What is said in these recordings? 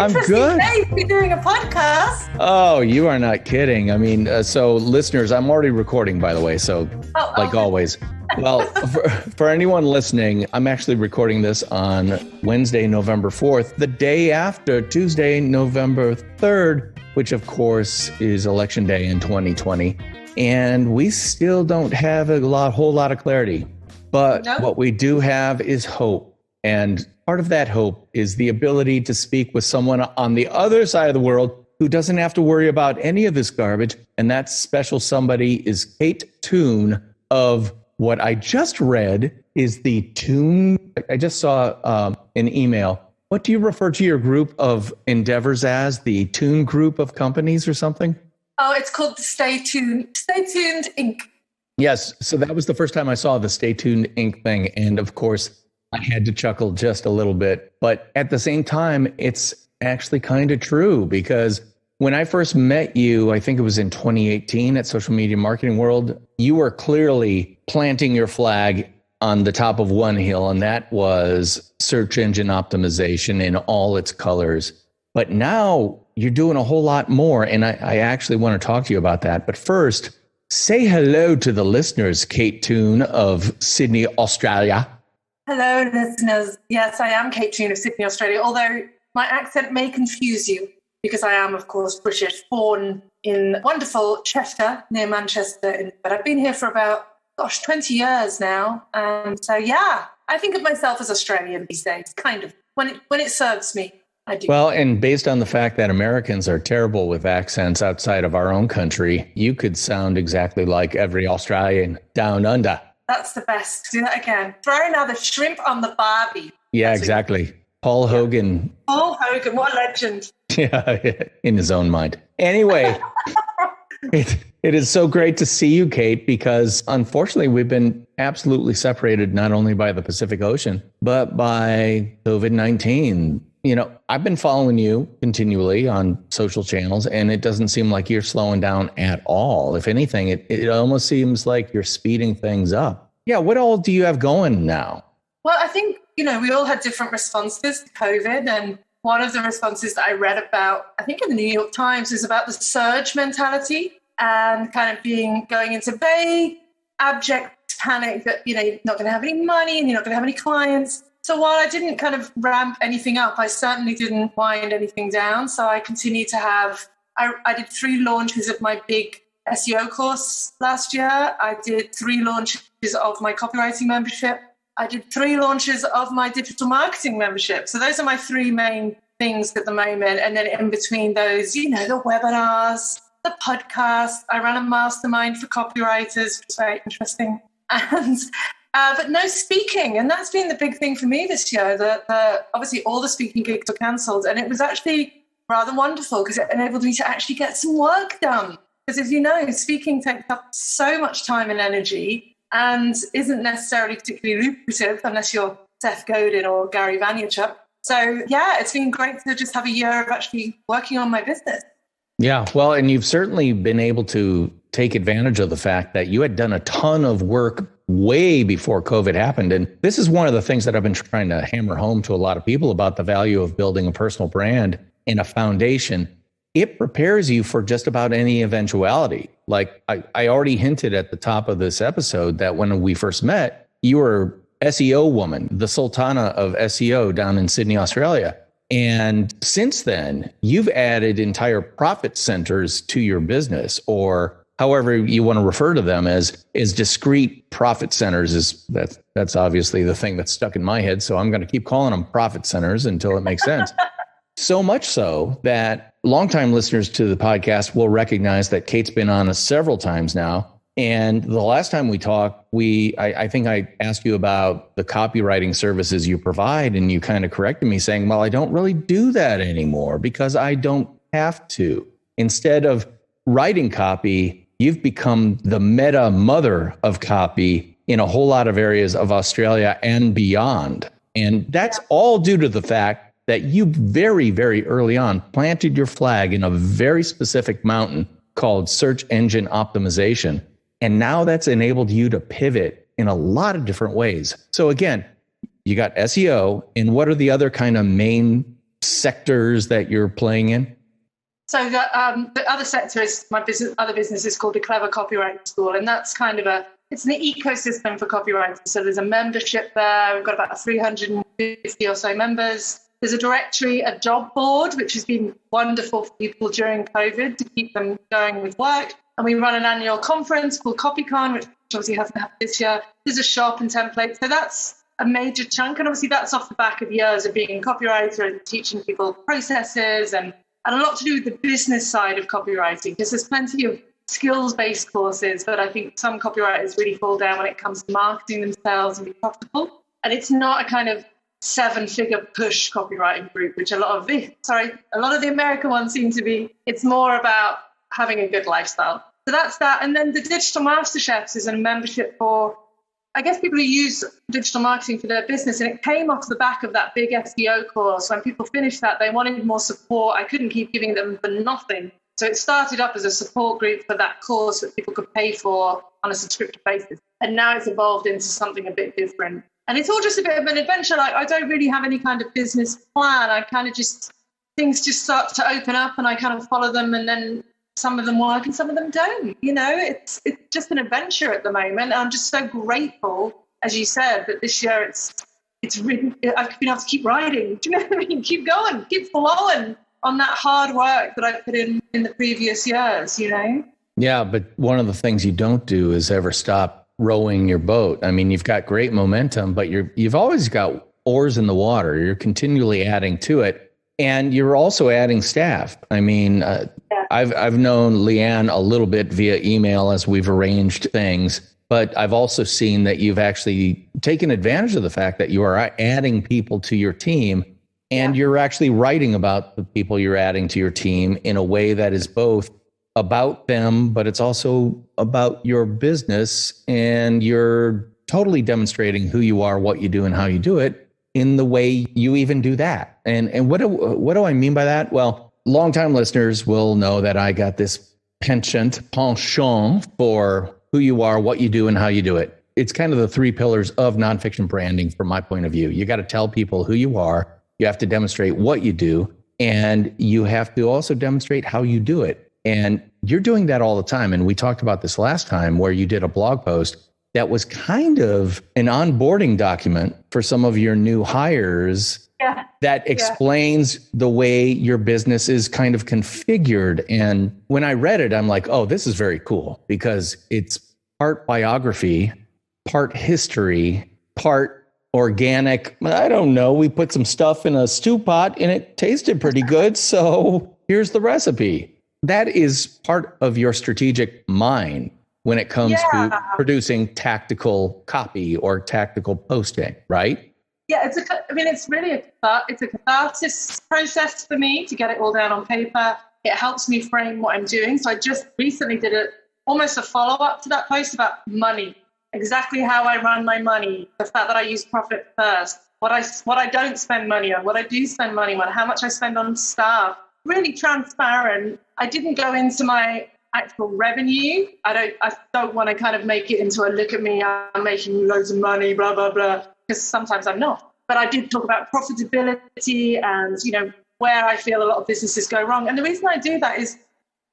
I'm good. Day to be doing a podcast. Oh, you are not kidding. I mean, so listeners, I'm already recording, by the way. So always. Well, for anyone listening, I'm actually recording this on Wednesday, November 4th, the day after Tuesday, November 3rd, which of course is election day in 2020. And we still don't have a whole lot of clarity. But What we do have is hope. And part of that hope is the ability to speak with someone on the other side of the world who doesn't have to worry about any of this garbage. And that special somebody is Kate Toon of what I just read is the Toon. I just saw an email. What do you refer to your group of endeavors as? The Toon group of companies or something? Oh, it's called the Stay Tuned Inc. Yes. So that was the first time I saw the Stay Tuned Inc. thing. And of course, I had to chuckle just a little bit. But at the same time, it's actually kind of true because when I first met you, I think it was in 2018 at Social Media Marketing World, you were clearly planting your flag on the top of one hill, and that was search engine optimization in all its colors. But now you're doing a whole lot more, and I actually want to talk to you about that. But first, say hello to the listeners, Kate Toon of Sydney, Australia. Hello, listeners. Yes, I am Kate Toon of Sydney, Australia, although my accent may confuse you because I am, of course, British, born in wonderful Chester, near Manchester. But I've been here for about, 20 years now. And so, yeah, I think of myself as Australian these days, kind of. When it serves me, I do. Well, and based on the fact that Americans are terrible with accents outside of our own country, you could sound exactly like every Australian down under. That's the best. Do that again. Throw now the shrimp on the barbie. Yeah, That's exactly. Paul Hogan. Paul Hogan, what a legend. Yeah, in his own mind. Anyway, it is so great to see you, Kate, because unfortunately we've been absolutely separated not only by the Pacific Ocean, but by COVID-19. You know, I've been following you continually on social channels, and it doesn't seem like you're slowing down at all. If anything, it almost seems like you're speeding things up. Yeah, what all do you have going now? Well, I think, we all had different responses to COVID. And one of the responses that I read about, I think in the New York Times, was about the surge mentality and kind of going into vague, abject panic that, you're not going to have any money and you're not going to have any clients. So while I didn't kind of ramp anything up, I certainly didn't wind anything down. So I continued to have, I did 3 launches of my big SEO course last year. I did 3 launches of my copywriting membership. I did 3 launches of my digital marketing membership. So those are my 3 main things at the moment. And then in between those, the webinars, the podcast, I ran a mastermind for copywriters, which was very interesting. And but no speaking. And that's been the big thing for me this year. Obviously, all the speaking gigs were cancelled. And it was actually rather wonderful because it enabled me to actually get some work done. Because as you know, speaking takes up so much time and energy and isn't necessarily particularly lucrative unless you're Seth Godin or Gary Vaynerchuk. So, yeah, it's been great to just have a year of actually working on my business. Yeah, well, and you've certainly been able to take advantage of the fact that you had done a ton of work way before COVID happened. And this is one of the things that I've been trying to hammer home to a lot of people about the value of building a personal brand and a foundation. It prepares you for just about any eventuality. Like I already hinted at the top of this episode that when we first met, you were SEO woman, the sultana of SEO down in Sydney, Australia. And since then, you've added entire profit centers to your business, or however you want to refer to them as discrete profit centers. That's obviously the thing that's stuck in my head. So I'm going to keep calling them profit centers until it makes sense. So much so that longtime listeners to the podcast will recognize that Kate's been on us several times now. And the last time we talked, I think I asked you about the copywriting services you provide, and you kind of corrected me saying, well, I don't really do that anymore because I don't have to. Instead of writing copy, you've become the meta mother of copy in a whole lot of areas of Australia and beyond. And that's all due to the fact that you very, very early on planted your flag in a very specific mountain called search engine optimization. And now that's enabled you to pivot in a lot of different ways. So again, you got SEO, and what are the other kind of main sectors that you're playing in? So the other sector is other business is called the Clever Copywriting School. And that's kind of it's an ecosystem for copywriters. So there's a membership there. We've got about 350 or so members. There's a directory, a job board, which has been wonderful for people during COVID to keep them going with work. And we run an annual conference called CopyCon, which obviously hasn't happened this year. There's a shop and template. So that's a major chunk. And obviously that's off the back of years of being a copywriter and teaching people processes and a lot to do with the business side of copywriting, because there's plenty of skills-based courses, but I think some copywriters really fall down when it comes to marketing themselves and be profitable. And it's not a kind of 7-figure push copywriting group, which a lot of the American ones seem to be. It's more about having a good lifestyle. So that's that. And then the Digital Masterchefs is a membership for, I guess, people who use digital marketing for their business. And it came off the back of that big SEO course. When people finished that, they wanted more support. I couldn't keep giving them for nothing. So it started up as a support group for that course that people could pay for on a subscription basis. And now it's evolved into something a bit different. And it's all just a bit of an adventure. Like, I don't really have any kind of business plan. I kind of things just start to open up and I kind of follow them, and then some of them work and some of them don't. You know, it's just an adventure at the moment. And I'm just so grateful, as you said, that this year it's really, I've been able to keep writing. Do you know what I mean? Keep going, keep flowing on that hard work that I put in the previous years, you know? Yeah, but one of the things you don't do is ever stop rowing your boat. I mean, you've got great momentum, but you've always got oars in the water. You're continually adding to it, and you're also adding staff. I mean, I've known Leanne a little bit via email as we've arranged things, but I've also seen that you've actually taken advantage of the fact that you are adding people to your team, and you're actually writing about the people you're adding to your team in a way that is both about them, but it's also about your business, and you're totally demonstrating who you are, what you do, and how you do it in the way you even do that. And what do I mean by that? Well, longtime listeners will know that I got this penchant for who you are, what you do, and how you do it. It's kind of the 3 pillars of nonfiction branding from my point of view. You got to tell people who you are, you have to demonstrate what you do, and you have to also demonstrate how you do it. And you're doing that all the time. And we talked about this last time, where you did a blog post that was kind of an onboarding document for some of your new hires that explains the way your business is kind of configured. And when I read it, I'm like, oh, this is very cool, because it's part biography, part history, part organic. I don't know. We put some stuff in a stew pot and it tasted pretty good. So here's the recipe. That is part of your strategic mind when it comes to producing tactical copy or tactical posting, right? Yeah, it's really a catharsis process for me to get it all down on paper. It helps me frame what I'm doing. So I just recently did almost a follow-up to that post about money, exactly how I run my money, the fact that I use profit first, what I don't spend money on, what I do spend money on, how much I spend on staff. Really transparent. I didn't go into my actual revenue. I don't want to kind of make it into a look at me, I'm making loads of money, blah, blah, blah, because sometimes I'm not. But I did talk about profitability and, you know, where I feel a lot of businesses go wrong. And the reason I do that is,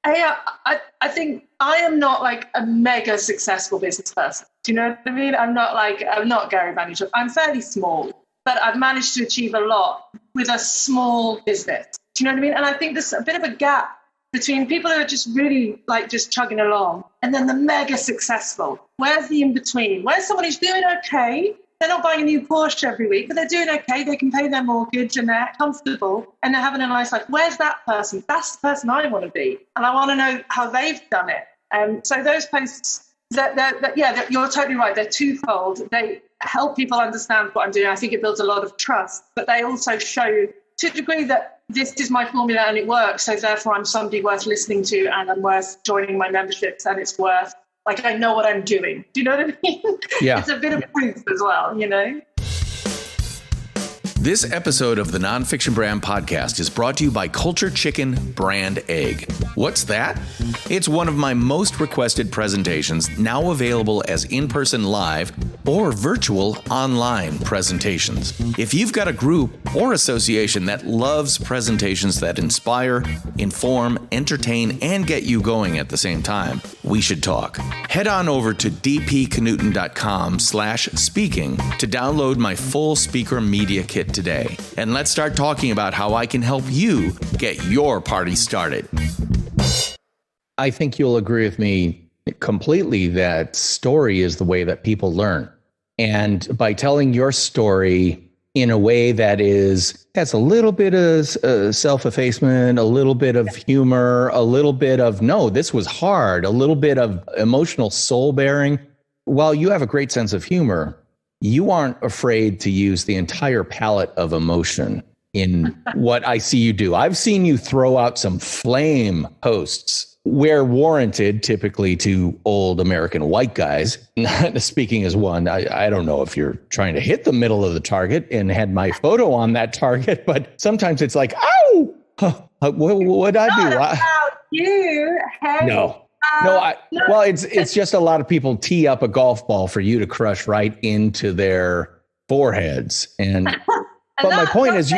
I think I am not like a mega successful business person. Do you know what I mean? I'm not Gary Vaynerchuk. I'm fairly small, but I've managed to achieve a lot with a small business. Do you know what I mean? And I think there's a bit of a gap between people who are just really like just chugging along and then the mega successful. Where's the in between? Where's someone who's doing okay? They're not buying a new Porsche every week, but they're doing okay. They can pay their mortgage and they're comfortable and they're having a nice life. Where's that person? That's the person I want to be. And I want to know how they've done it. So those posts, you're totally right. They're twofold. They help people understand what I'm doing. I think it builds a lot of trust, but they also show to a degree that this is my formula and it works. So therefore I'm somebody worth listening to and I'm worth joining my memberships and it's worth, like, I know what I'm doing. Do you know what I mean? Yeah. It's a bit of proof as well, you know? This episode of the Nonfiction Brand podcast is brought to you by Culture Chicken Brand Egg. What's that? It's one of my most requested presentations, now available as in-person live or virtual online presentations. If you've got a group or association that loves presentations that inspire, inform, entertain, and get you going at the same time, we should talk. Head on over to dpknudten.com/speaking to download my full speaker media kit today. And let's start talking about how I can help you get your party started. I think you'll agree with me completely that story is the way that people learn. And by telling your story in a way that has a little bit of self-effacement, a little bit of humor, a little bit of, no, this was hard, a little bit of emotional soul bearing. While you have a great sense of humor, you aren't afraid to use the entire palette of emotion in what I see you do. I've seen you throw out some flame posts where warranted, typically to old American white guys. Speaking as one, I don't know if you're trying to hit the middle of the target and had my photo on that target, but sometimes it's like, ow, what'd I do? Not about you. Hey. No. Well, it's just a lot of people tee up a golf ball for you to crush right into their foreheads. And but my point is,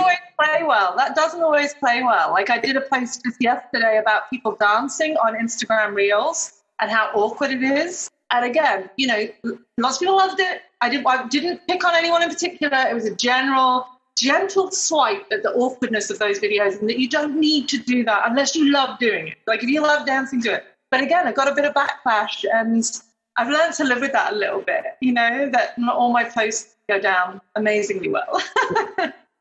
that doesn't always play well. Like I did a post just yesterday about people dancing on Instagram Reels and how awkward it is. And again, lots of people loved it. I didn't pick on anyone in particular. It was a gentle swipe at the awkwardness of those videos, and that you don't need to do that unless you love doing it. Like if you love dancing, do it. But again, I got a bit of backlash, and I've learned to live with that a little bit. That not all my posts go down amazingly well.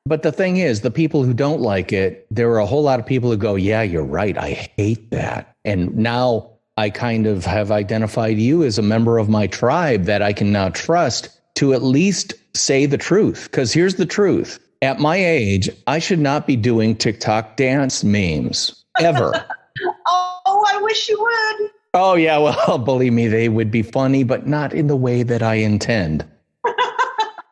But the thing is, the people who don't like it, there are a whole lot of people who go, yeah, you're right, I hate that. And now I kind of have identified you as a member of my tribe that I can now trust to at least say the truth. Because here's the truth. At my age, I should not be doing TikTok dance memes, ever. Oh, I wish you would. Oh, yeah, well, believe me, they would be funny, but not in the way that I intend.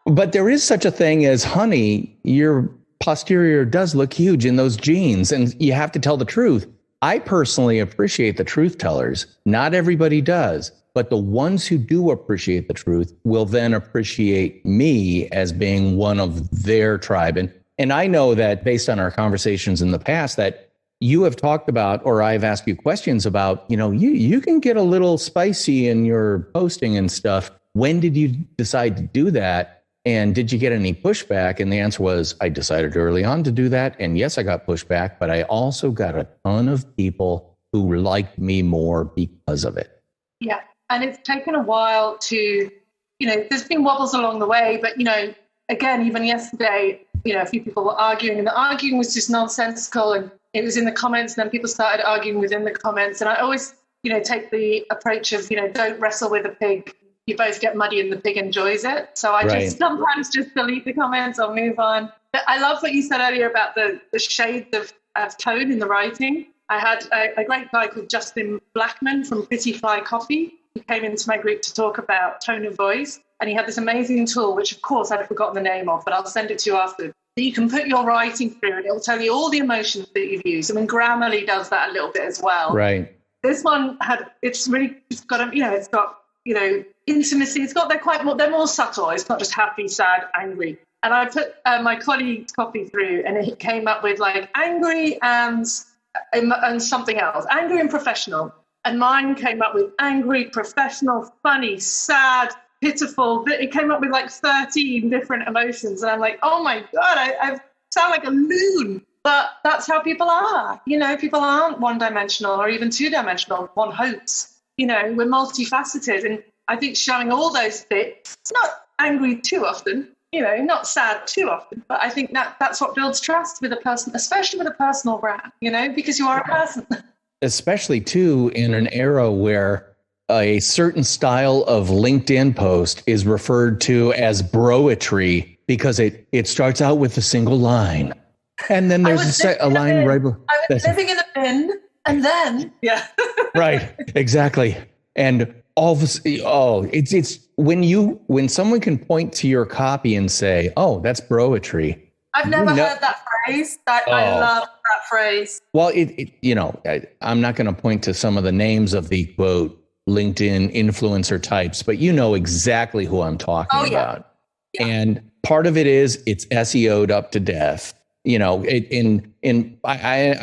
But there is such a thing as, honey, your posterior does look huge in those jeans, and you have to tell the truth. I personally appreciate the truth tellers. Not everybody does, but the ones who do appreciate the truth will then appreciate me as being one of their tribe. And I know that based on our conversations in the past that you have talked about, or I've asked you questions about, you can get a little spicy in your posting and stuff. When did you decide to do that? And did you get any pushback? And the answer was, I decided early on to do that. And yes, I got pushback, but I also got a ton of people who liked me more because of it. Yeah. And it's taken a while to, there's been wobbles along the way, but, again, even yesterday, a few people were arguing, and the arguing was just nonsensical. And it was in the comments, and then people started arguing within the comments. And I always, take the approach of, don't wrestle with a pig. You both get muddy and the pig enjoys it. So I just sometimes just delete the comments or move on. But I love what you said earlier about the shades of tone in the writing. I had a great guy called Justin Blackman from Pretty Fly Coffee who came into my group to talk about tone of voice. And he had this amazing tool, which of course I'd forgotten the name of, but I'll send it to you after. So you can put your writing through and it will tell you all the emotions that you've used. I mean, Grammarly does that a little bit as well. Right. This one it's got intimacy. They're more subtle. It's not just happy, sad, angry. And I put my colleague's copy through, and it came up with like angry and something else, angry and professional. And mine came up with angry, professional, funny, sad, pitiful. It came up with like 13 different emotions. And I'm like, oh my God, I sound like a loon. But that's how people are. People aren't one-dimensional or even two-dimensional. One hopes. We're multifaceted. And I think showing all those bits, not angry too often, not sad too often. But I think that's what builds trust with a person, especially with a personal brand, because you are a person. Especially, too, in an era where a certain style of LinkedIn post is referred to as broetry because it starts out with a single line. And then there's a line right below. I was living in a bin, and then, yeah. Right, exactly. And all of it's when someone can point to your copy and say, oh, that's broetry. I've never heard that phrase. I love that phrase. Well, I'm not going to point to some of the names of the quote LinkedIn influencer types, but you know exactly who I'm talking about. Yeah. And part of it is it's SEO'd up to death. You know,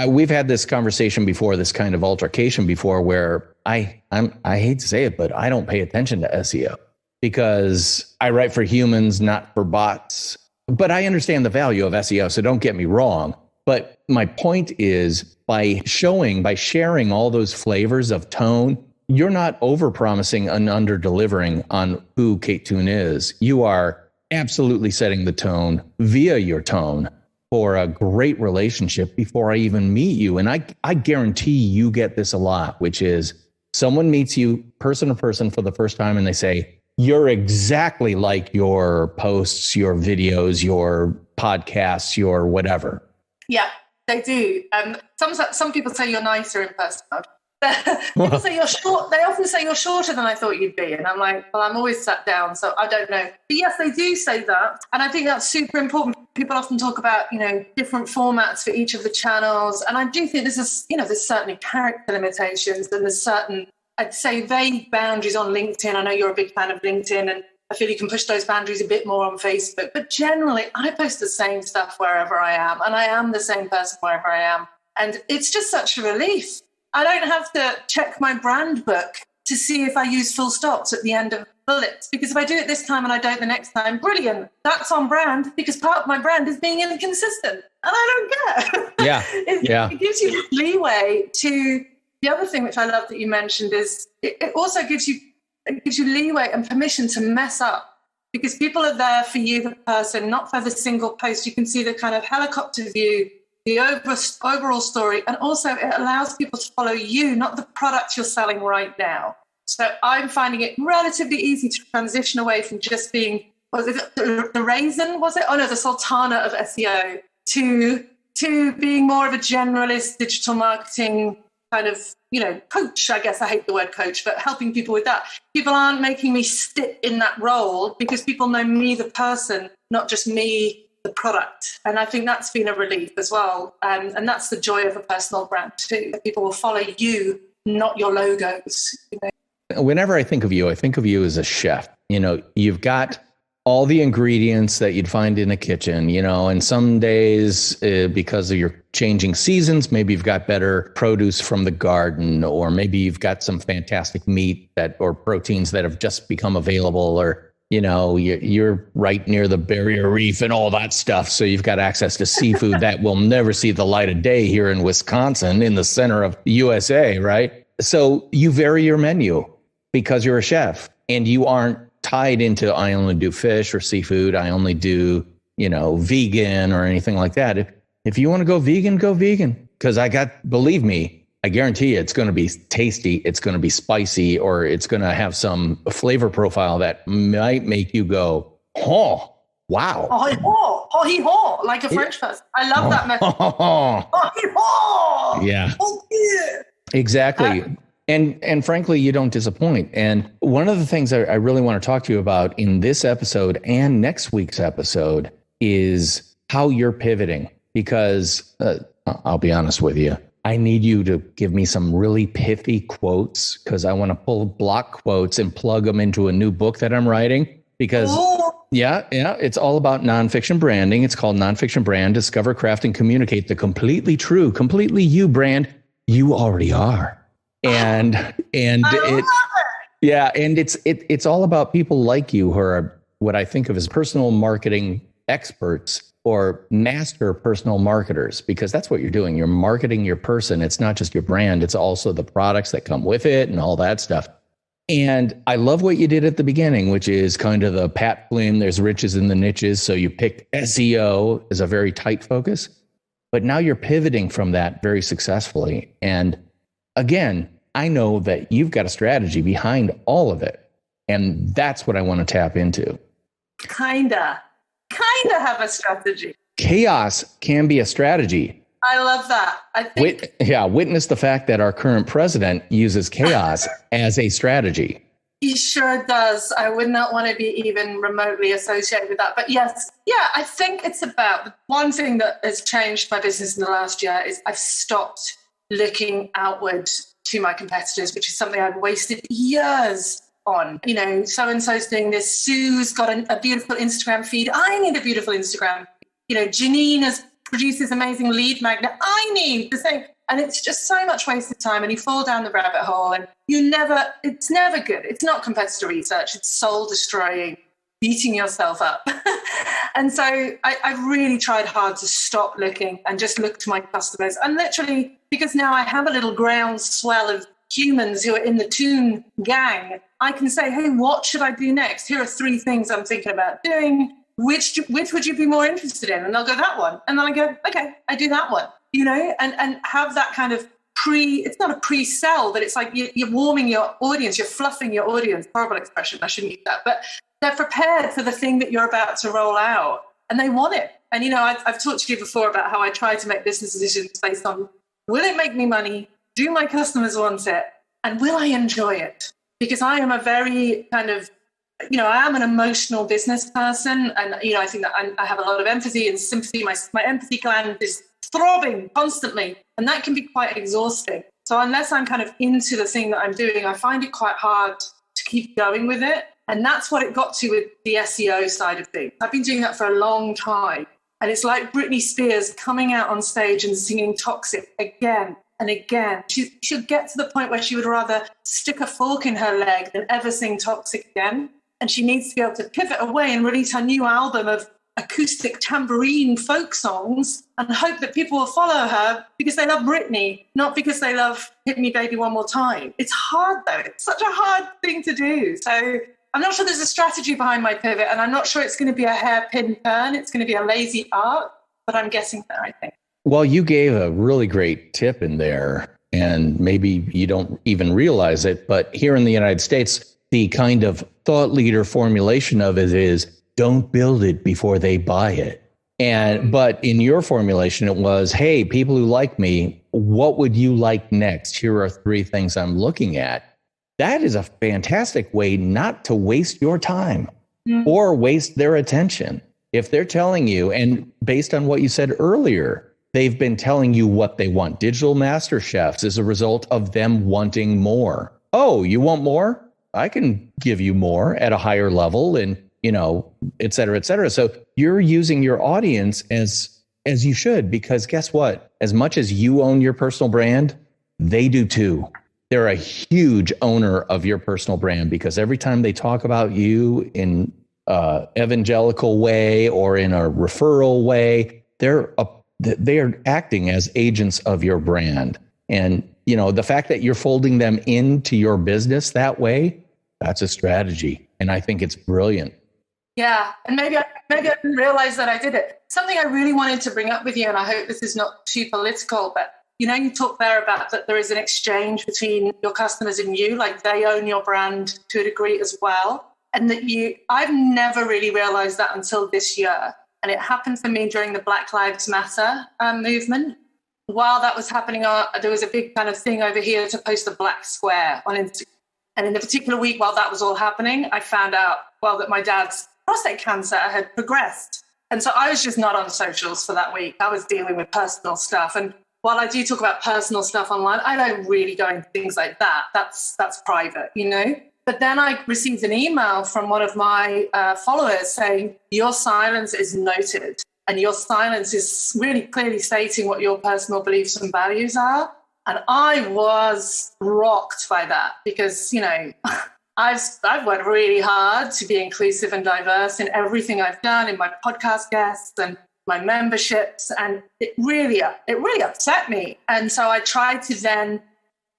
we've had this conversation before, this kind of altercation before, where I hate to say it, but I don't pay attention to SEO because I write for humans, not for bots. But I understand the value of SEO, so don't get me wrong. But my point is, by sharing all those flavors of tone, you're not over-promising and under-delivering on who Kate Toon is. You are absolutely setting the tone via your tone for a great relationship before I even meet you. And I guarantee you get this a lot, which is someone meets you person to person for the first time and they say, you're exactly like your posts, your videos, your podcasts, your whatever. Yeah, they do. Some people say you're nicer in person. People say you're short. They often say you're shorter than I thought you'd be. And I'm like, well, I'm always sat down, so I don't know. But yes, they do say that. And I think that's super important. People often talk about, different formats for each of the channels. And I do think there's certainly character limitations and there's certain, I'd say, vague boundaries on LinkedIn. I know you're a big fan of LinkedIn and I feel you can push those boundaries a bit more on Facebook. But generally, I post the same stuff wherever I am. And I am the same person wherever I am. And it's just such a relief. I don't have to check my brand book to see if I use full stops at the end of bullets, because if I do it this time and I don't the next time, brilliant. That's on brand, because part of my brand is being inconsistent and I don't care. Yeah. It gives you leeway to, the other thing which I love that you mentioned is it also gives you leeway and permission to mess up, because people are there for you, the person, not for the single post. You can see the kind of helicopter view, the overall story, and also it allows people to follow you, not the product you're selling right now. So I'm finding it relatively easy to transition away from just being, the raisin, was it? Oh no, the sultana of SEO, to being more of a generalist digital marketing kind of, coach. I guess I hate the word coach, but helping people with that. People aren't making me sit in that role because people know me, the person, not just me, the product. And I think that's been a relief as well. And that's the joy of a personal brand too, that people will follow you, not your logos. Whenever I think of you as a chef. You've got all the ingredients that you'd find in a kitchen, and some days because of your changing seasons, maybe you've got better produce from the garden, or maybe you've got some fantastic meat or proteins that have just become available, or you're right near the barrier reef and all that stuff. So you've got access to seafood that will never see the light of day here in Wisconsin, in the center of the USA, right? So you vary your menu because you're a chef and you aren't tied into, I only do fish or seafood. I only do, vegan or anything like that. If you want to go vegan, because believe me, I guarantee you it's going to be tasty, it's going to be spicy, or it's going to have some flavor profile that might make you go, oh, wow. Oh, like a French person. I love that method. Yeah. Oh, yeah. Exactly. And frankly, you don't disappoint. And one of the things I really want to talk to you about in this episode and next week's episode is how you're pivoting. Because I'll be honest with you, I need you to give me some really pithy quotes, because I want to pull block quotes and plug them into a new book that I'm writing. Because it's all about nonfiction branding. It's called Nonfiction Brand: Discover, Craft, and Communicate the completely true, completely you brand you already are. And it's all about people like you who are what I think of as personal marketing experts or master personal marketers, because that's what you're doing. You're marketing your person. It's not just your brand. It's also the products that come with it and all that stuff. And I love what you did at the beginning, which is kind of the Pat Flynn, there's riches in the niches. So you picked SEO as a very tight focus, but now you're pivoting from that very successfully. And again, I know that you've got a strategy behind all of it. And that's what I want to tap into. Kinda have a strategy. Chaos can be a strategy. I love that. I think. Witness the fact that our current president uses chaos as a strategy. He sure does. I would not want to be even remotely associated with that. But yes, I think it's about one thing that has changed my business in the last year is I've stopped looking outward to my competitors, which is something I've wasted years on. You know, so-and-so's doing this. Sue's got a beautiful Instagram feed. I need a beautiful Instagram. You know, Janine has produced this amazing lead magnet. I need the same. And it's just so much wasted time, and you fall down the rabbit hole, and it's never good. It's not competitor research. It's soul destroying, beating yourself up. And so I really tried hard to stop looking and just look to my customers. And literally, because now I have a little groundswell of humans who are in the Toon gang, I can say, hey, what should I do next? Here are 3 things I'm thinking about doing. Which would you be more interested in? And they'll go, that one. And then I go, okay, I do that one. You know, and have that kind of it's not a pre-sell, but it's like you're warming your audience, you're fluffing your audience. Horrible expression, I shouldn't use that. But they're prepared for the thing that you're about to roll out, and they want it. And, you know, I've talked to you before about how I try to make business decisions based on, will it make me money? Do my customers want it? And will I enjoy it? Because I am a very kind of, you know, I am an emotional business person. And, you know, I think that I have a lot of empathy and sympathy. My empathy gland is throbbing constantly, and that can be quite exhausting. So unless I'm kind of into the thing that I'm doing, I find it quite hard to keep going with it. And that's what it got to with the SEO side of things. I've been doing that for a long time. And it's like Britney Spears coming out on stage and singing Toxic again and again. She'll get to the point where she would rather stick a fork in her leg than ever sing Toxic again. And she needs to be able to pivot away and release her new album of acoustic tambourine folk songs and hope that people will follow her because they love Britney, not because they love Hit Me Baby One More Time. It's hard, though. It's such a hard thing to do. So I'm not sure there's a strategy behind my pivot, and I'm not sure it's going to be a hairpin turn. It's going to be a lazy arc, but I'm getting there, I think. Well, you gave a really great tip in there, and maybe you don't even realize it, but here in the United States, the kind of thought leader formulation of it is, don't build it before they buy it. But in your formulation, it was, hey, people who like me, what would you like next? Here are 3 things I'm looking at. That is a fantastic way not to waste your time or waste their attention. If they're telling you, and based on what you said earlier, they've been telling you what they want. Digital master chefs is a result of them wanting more. Oh, you want more? I can give you more at a higher level, and you know, et cetera, et cetera. So you're using your audience as you should, because guess what? As much as you own your personal brand, they do too. They're a huge owner of your personal brand, because every time they talk about you in evangelical way or in a referral way, they are acting as agents of your brand. And, you know, the fact that you're folding them into your business that way, that's a strategy. And I think it's brilliant. Yeah, and maybe I didn't realize that I did it. Something I really wanted to bring up with you, and I hope this is not too political, but you know, you talk there about that there is an exchange between your customers and you, like they own your brand to a degree as well. And that I've never really realized that until this year. And it happened for me during the Black Lives Matter movement. While that was happening, there was a big kind of thing over here to post a black square on Instagram. And in the particular week while that was all happening, I found out, that my dad's prostate cancer had progressed. And so I was just not on socials for that week. I was dealing with personal stuff. And while I do talk about personal stuff online, I don't really go into things like that. That's private, you know? But then I received an email from one of my followers saying, your silence is noted. And your silence is really clearly stating what your personal beliefs and values are. And I was rocked by that because, you know, I've worked really hard to be inclusive and diverse in everything I've done, in my podcast guests and my memberships. And it really upset me. And so I tried to then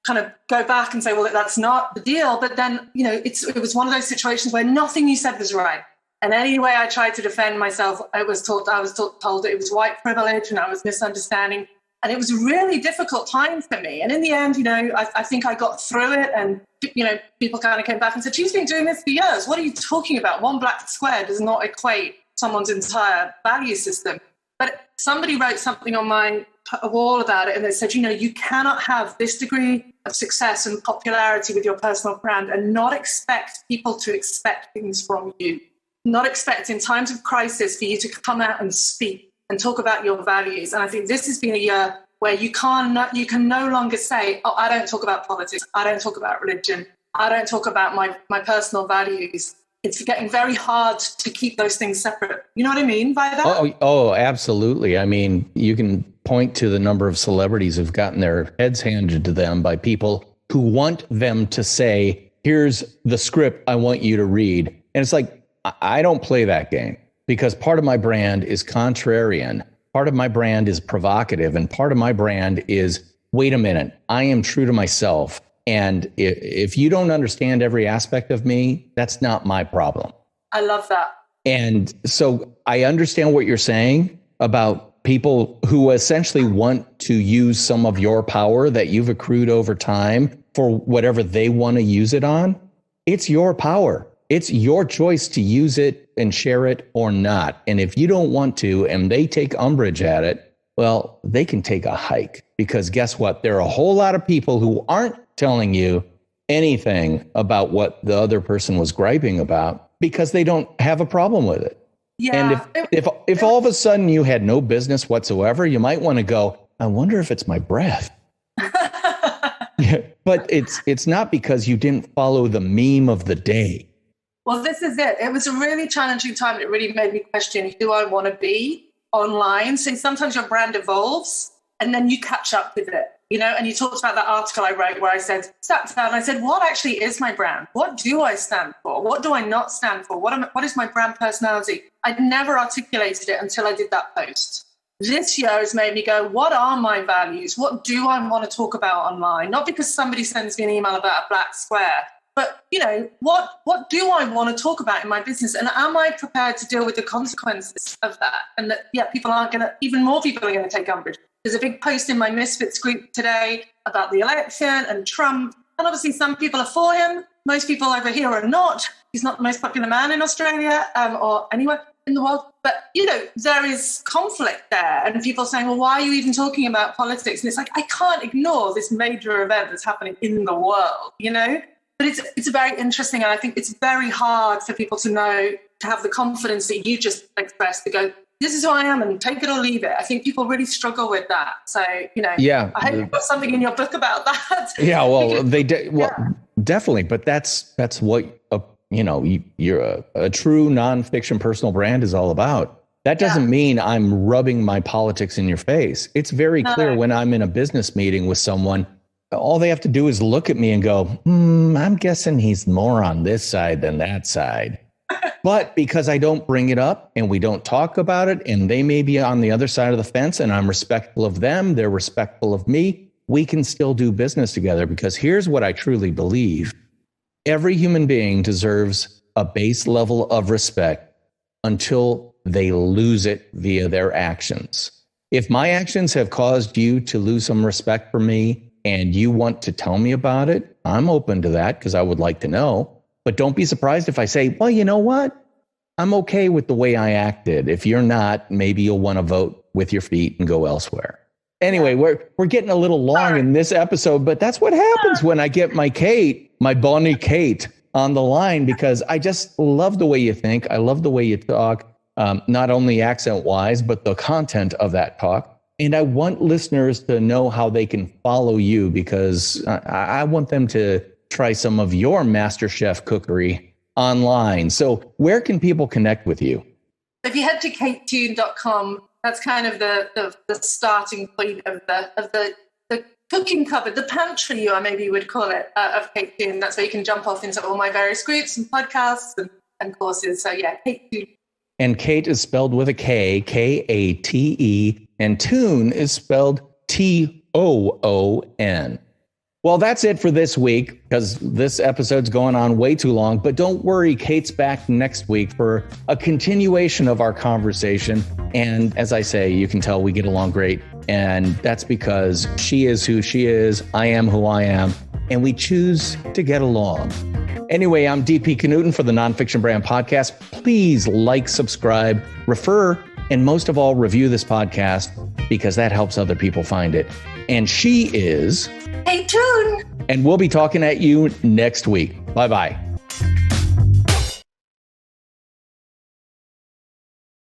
kind of go back and say, well, that's not the deal. But then, you know, it was one of those situations where nothing you said was right. And any way I tried to defend myself, I was told it was white privilege and I was misunderstanding. And it was a really difficult time for me. And in the end, you know, I think I got through it. And, you know, people kind of came back and said, she's been doing this for years. What are you talking about? One black square does not equate someone's entire value system. But somebody wrote something on my wall about it. And they said, you know, you cannot have this degree of success and popularity with your personal brand and not expect people to expect things from you. Not expect in times of crisis for you to come out and speak and talk about your values. And I think this has been a year where you can no longer say, oh, I don't talk about politics. I don't talk about religion. I don't talk about my personal values. It's getting very hard to keep those things separate. You know what I mean by that? Oh, absolutely. I mean, you can point to the number of celebrities who've gotten their heads handed to them by people who want them to say, here's the script I want you to read. And it's like, I don't play that game because part of my brand is contrarian. Part of my brand is provocative. And part of my brand is, wait a minute, I am true to myself. And if you don't understand every aspect of me, that's not my problem. I love that. And so I understand what you're saying about people who essentially want to use some of your power that you've accrued over time for whatever they want to use it on. It's your power. It's your choice to use it and share it or not. And if you don't want to, and they take umbrage at it, well, they can take a hike, because guess what? There are a whole lot of people who aren't telling you anything about what the other person was griping about because they don't have a problem with it. Yeah. And if all of a sudden you had no business whatsoever, you might want to go, I wonder if it's my breath. But it's not because you didn't follow the meme of the day. Well, this is it. It was a really challenging time. It really made me question who I want to be online. So sometimes your brand evolves and then you catch up with it, and you talked about that article I wrote where I sat down and I said, what actually is my brand? What do I stand for? What do I not stand for? What is my brand personality? I'd never articulated it until I did that post. This year has made me go, what are my values? What do I want to talk about online? Not because somebody sends me an email about a black square, but, what do I want to talk about in my business? And am I prepared to deal with the consequences of that? And that, even more people are going to take umbrage. There's a big post in my Misfits group today about the election and Trump. And obviously some people are for him. Most people over here are not. He's not the most popular man in Australia or anywhere in the world. But, there is conflict there. And people saying, well, why are you even talking about politics? And it's like, I can't ignore this major event that's happening in the world, But it's very interesting. And I think it's very hard for people to have the confidence that you just expressed to go, this is who I am and take it or leave it. I think people really struggle with that. So, yeah, I hope you've got something in your book about that. Yeah, well, definitely. But that's what, you're a true nonfiction personal brand is all about. That doesn't mean I'm rubbing my politics in your face. It's very clear when I'm in a business meeting with someone, all they have to do is look at me and go, I'm guessing he's more on this side than that side. But because I don't bring it up and we don't talk about it, and they may be on the other side of the fence and I'm respectful of them, they're respectful of me, we can still do business together. Because here's what I truly believe. Every human being deserves a base level of respect until they lose it via their actions. If my actions have caused you to lose some respect for me and you want to tell me about it, I'm open to that because I would like to know. But don't be surprised if I say, well, you know what? I'm okay with the way I acted. If you're not, maybe you'll want to vote with your feet and go elsewhere. Anyway, we're getting a little long in this episode, but that's what happens when I get my Bonnie Kate on the line, because I just love the way you think. I love the way you talk, not only accent wise, but the content of that talk. And I want listeners to know how they can follow you, because I want them to try some of your MasterChef cookery online. So where can people connect with you? If you head to katetoon.com, that's kind of the starting point of the cooking cupboard, the pantry, or maybe you would call it, of Kate Toon. That's where you can jump off into all my various groups and podcasts and courses. So yeah, Kate Toon. And Kate is spelled with a K, Kate, and Toon is spelled Toon. Well, that's it for this week, because this episode's going on way too long. But don't worry, Kate's back next week for a continuation of our conversation. And as I say, you can tell we get along great. And that's because she is who she is. I am who I am. And we choose to get along. Anyway, I'm DP Knudten for the Nonfiction Brand Podcast. Please like, subscribe, refer, and most of all, review this podcast, because that helps other people find it. And she is... Hey, Toon! And we'll be talking at you next week. Bye-bye.